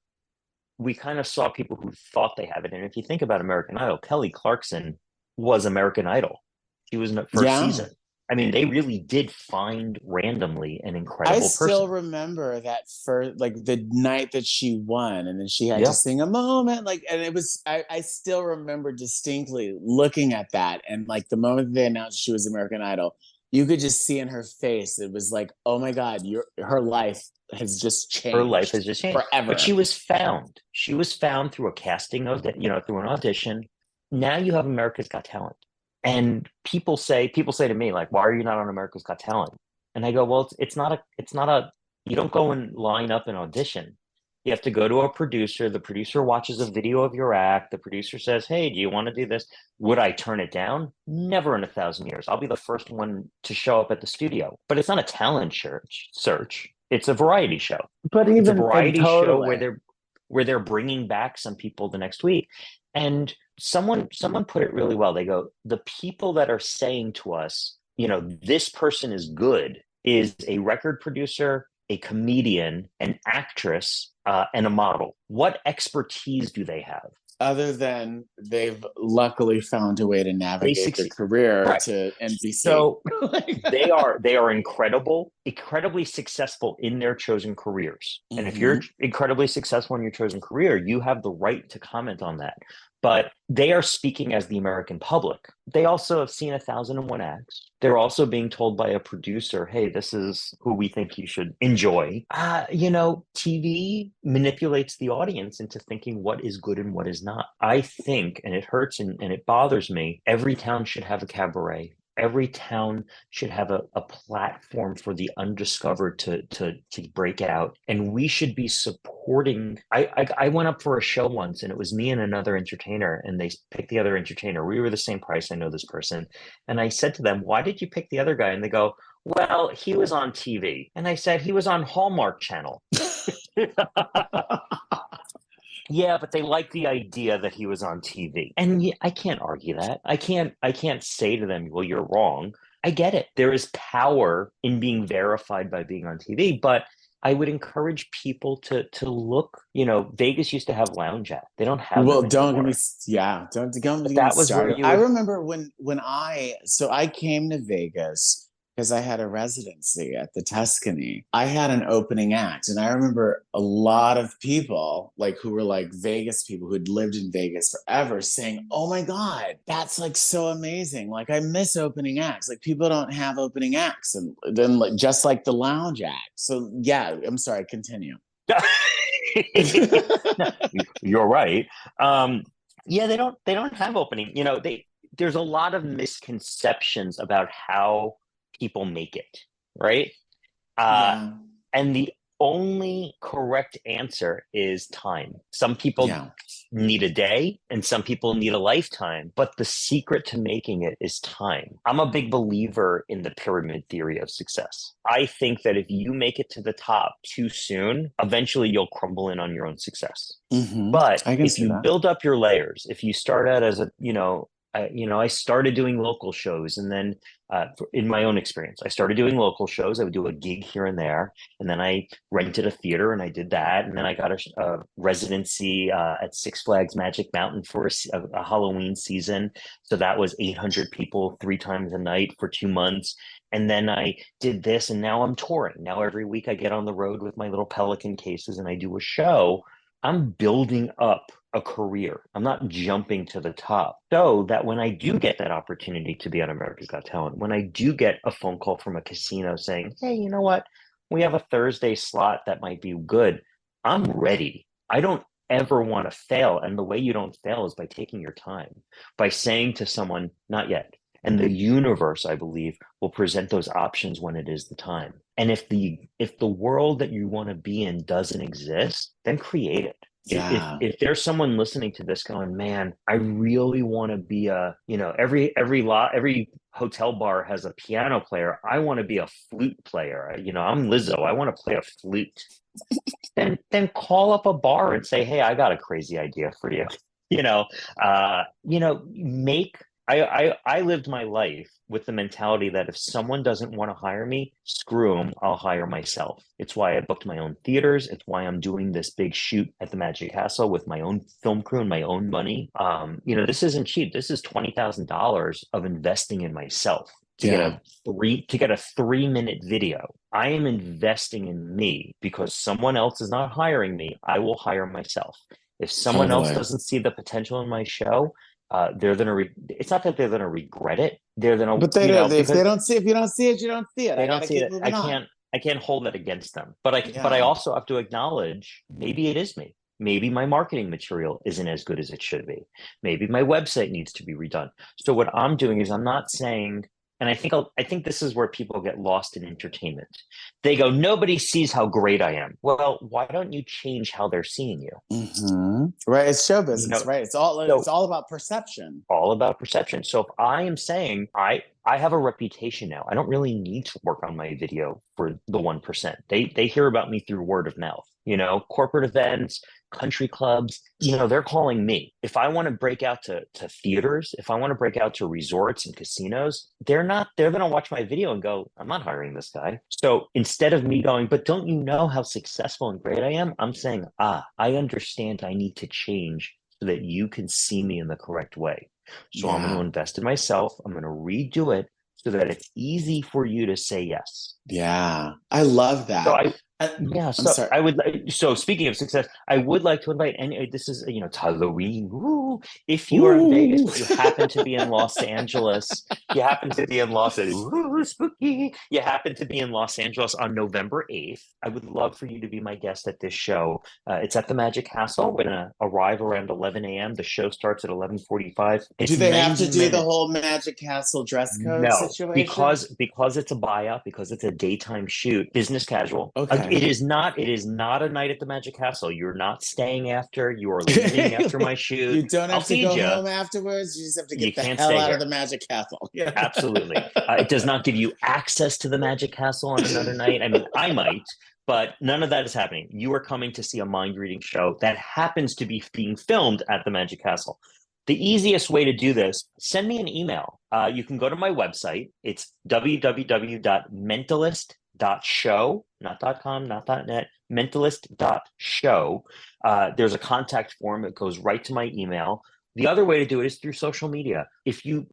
we kind of saw people who thought they have it. And if you think about American Idol, Kelly Clarkson was American Idol. She was in the first Yeah. season. I mean, they really did find randomly an I incredible still person. remember that first, like the night that she won, and then she had to Yeah, sing a moment, like, and it was, I still remember distinctly looking at that, and like the moment they announced she was American Idol, you could just see in her face, it was like, oh my God, her life has just her life changed has just changed. But she forever. was found. She was found through a casting of that, through an audition. Now you have America's Got Talent. And people say to me, like, why are you not on America's Got Talent? And I go, well, it's not a, you don't go and line up and audition. You have to go to a producer. The producer watches a video of your act. The producer says, hey, do you want to do this? Would I turn it down? Never in 1,000 years. I'll be the first one to show up at the studio. But it's not a talent search. It's a variety show. But It's a even and variety show where totally. they're bringing back some people the next week. And someone put it really well. They go, the people that are saying to us, this person is good, is a record producer, a comedian, an actress, and a model. What expertise do they have? Other than they've luckily found a way to They navigate their succeed. career Correct. to NBC. So they are incredibly successful in their chosen careers. And if you're Hmm. incredibly successful in your chosen career, you have the right to comment on that. But they are speaking as the American public. They also have seen 1,001 acts. They're also being told by a producer, hey, this is who we think you should enjoy. TV manipulates the audience into thinking what is good and what is not. I think, and it hurts and it bothers me, every town should have a cabaret. Every town should have a platform for the undiscovered to break out, and we should be supporting. I went up for a show once, and it was me and another entertainer, and they picked the other entertainer. We were the same price. I know this person, and I said to them, "Why did you pick the other guy?" And they go, "Well, he was on TV," and I said, "He was on Hallmark Channel." Yeah, but they like the idea that he was on TV. And I can't argue that. I can't say to them, well, you're wrong. I get it. There is power in being verified by being on TV, but I would encourage people to look, Vegas used to have lounge act. They don't have Well, them don't get me, anymore. yeah, don't But get me that was where started. you I would remember when I came to Vegas because I had a residency at the Tuscany. I had an opening act, and I remember a lot of people like who were like Vegas people who'd lived in Vegas forever saying, "Oh my God, that's like so amazing. Like I miss opening acts. Like people don't have opening acts." And then like just like the lounge act. So yeah, I'm sorry, continue. No, you're right. Um, yeah, they don't have opening. There's a lot of misconceptions about how people make it, right? Uh, Yeah. and the only correct answer is time. Some people Yeah. need a day and some people need a lifetime, but the secret to making it is time. I'm a big believer in the pyramid theory of success. I think that if you make it to the top too soon, eventually you'll crumble in on your own success. Hmm. But I can if see you that. build up your layers, if you start out as a I started doing local shows, and then in my own experience, I started doing local shows. I would do a gig here and there, and then I rented a theater and I did that, and then I got a residency at Six Flags Magic Mountain for a Halloween season. So that was 800 people 3 times a night for 2 months. And then I did this, and now I'm touring. Now every week I get on the road with my little Pelican cases and I do a show. I'm building up a career. I'm not jumping to the top. So that when I do get that opportunity to be on America's Got Talent, when I do get a phone call from a casino saying, hey, you know what? We have a Thursday slot that might be good. I'm ready. I don't ever want to fail. And the way you don't fail is by taking your time, by saying to someone, not yet. And the universe, I believe, will present those options when it is the time. And if the world that you want to be in doesn't exist, then create it. Yeah. If there's someone listening to this going, man, I really want to be every hotel bar has a piano player. I want to be a flute player. I'm Lizzo. I want to play a flute. Then call up a bar and say, hey, I got a crazy idea for you. Make I lived my life with the mentality that if someone doesn't want to hire me, screw them, I'll hire myself. It's why I booked my own theaters. It's why I'm doing this big shoot at the Magic Castle with my own film crew and my own money. This isn't cheap. This is $20,000 of investing in myself to get Yeah. a 3-minute video. I am investing in me because someone else is not hiring me. I will hire myself. If someone else Totally. doesn't see the potential in my show, they're gonna. It's not that they're gonna regret it. They're gonna, But they don't, if because they don't see, if you don't see it, you don't see it. they I got don't to see keep it. I moving on. can't. I can't hold that against them. But I Yeah. also have to acknowledge maybe it is me. Maybe my marketing material isn't as good as it should be. Maybe my website needs to be redone. So what I'm doing is I'm not saying, and I think this is where people get lost in entertainment. They go, nobody sees how great I am. Well, why don't you change how they're seeing you? Right. It's show You business, know, right? It's so all about perception. all about perception. So if I am saying I have a reputation now, I don't really need to work on my video for the 1%. They hear about me through word of mouth. Corporate events, country clubs, they're calling me. If I want to break out to theaters, if I want to break out to resorts and casinos, they're going to watch my video and go, I'm not hiring this guy. So instead of me going, but don't you know how successful and great I am? I'm saying, I understand I need to change so that you can see me in the correct way. So I'm going to Yeah. invest in myself. I'm going to redo it so that it's easy for you to say yes. Yeah. I love So that. yeah, I'm so sorry. so speaking of success, I would like to invite any, this is, it's Halloween. Woo. If you are in Vegas, Ooh. but you happen to be in Los Angeles, you happen to be in Los Angeles, woo, spooky. You happen to be in Los Angeles on November 8th. I would love for you to be my guest at this show. It's at the Magic Castle. We're going to arrive around 11 a.m. The show starts at 11:45. Do It's they have to 90 do the minutes. whole Magic Castle dress code No, situation? because it's a buyout, because it's a daytime shoot, business casual. Okay. It is not a night at the Magic Castle. You're not staying after. You are leaving after my shoot. You don't I'll have to feed go you. home afterwards. You just have to You get the can't hell stay out of the here. Magic Castle. Yeah. Absolutely. It does not give you access to the Magic Castle on another night. I mean, I might, but none of that is happening. You are coming to see a mind reading show that happens to be being filmed at the Magic Castle. The easiest way to do this, send me an email. You can go to my website. It's www.mentalist.show, not .com, not .net, mentalist.show. There's a contact form that goes right to my email. The other way to do it is through social media.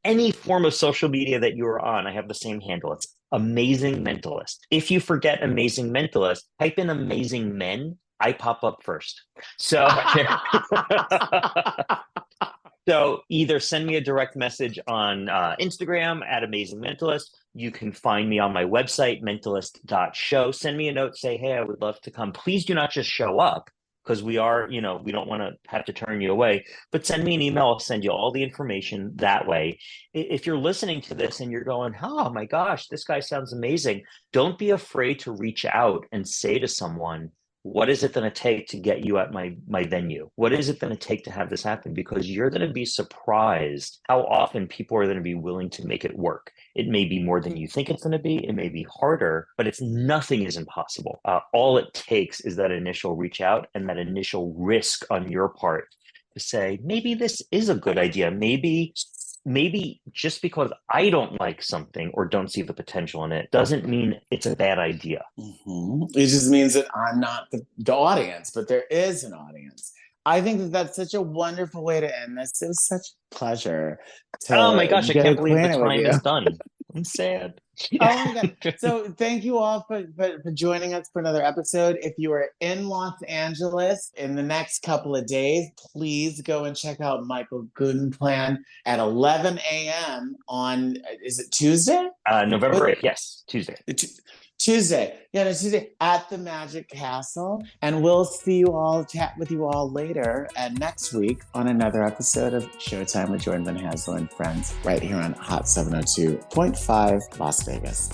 Any form of social media that you are on, I have the same handle. It's Amazing Mentalist. If you forget Amazing Mentalist, type in Amazing Men. I pop up first. So So either send me a direct message on Instagram at Amazing Mentalist. You can find me on my website, mentalist.show. Send me a note, say, hey, I would love to come. Please do not just show up because we don't want to have to turn you away, but send me an email. I'll send you all the information that way. If you're listening to this and you're going, oh my gosh, this guy sounds amazing, don't be afraid to reach out and say to someone, what is it going to take to get you at my venue? What is it going to take to have this happen? Because you're going to be surprised how often people are going to be willing to make it work. It may be more than you think it's going to be. It may be harder, but nothing is impossible. All it takes is that initial reach out and that initial risk on your part to say, maybe this is a good idea. Maybe maybe just because I don't like something or don't see the potential in it doesn't mean it's a bad idea. It just means that I'm not the audience, but there is an audience. I think that that's such a wonderful way to end this. It was such a pleasure Oh my to gosh, I get can't believe the acquainted with time you. is done. I'm sad. Oh my God. So thank you all for joining us for another episode. If you are in Los Angeles in the next couple of days, please go and check out Michael Gutenplan at 11 a.m. on, is it Tuesday? November What? 8th. Yes, Tuesday. Tuesday. Yeah, no, Tuesday at the Magic Castle. And we'll see you all, chat with you all later and next week on another episode of Showtime with Jordan Van Hasel and Friends right here on Hot 702.5 Las Vegas.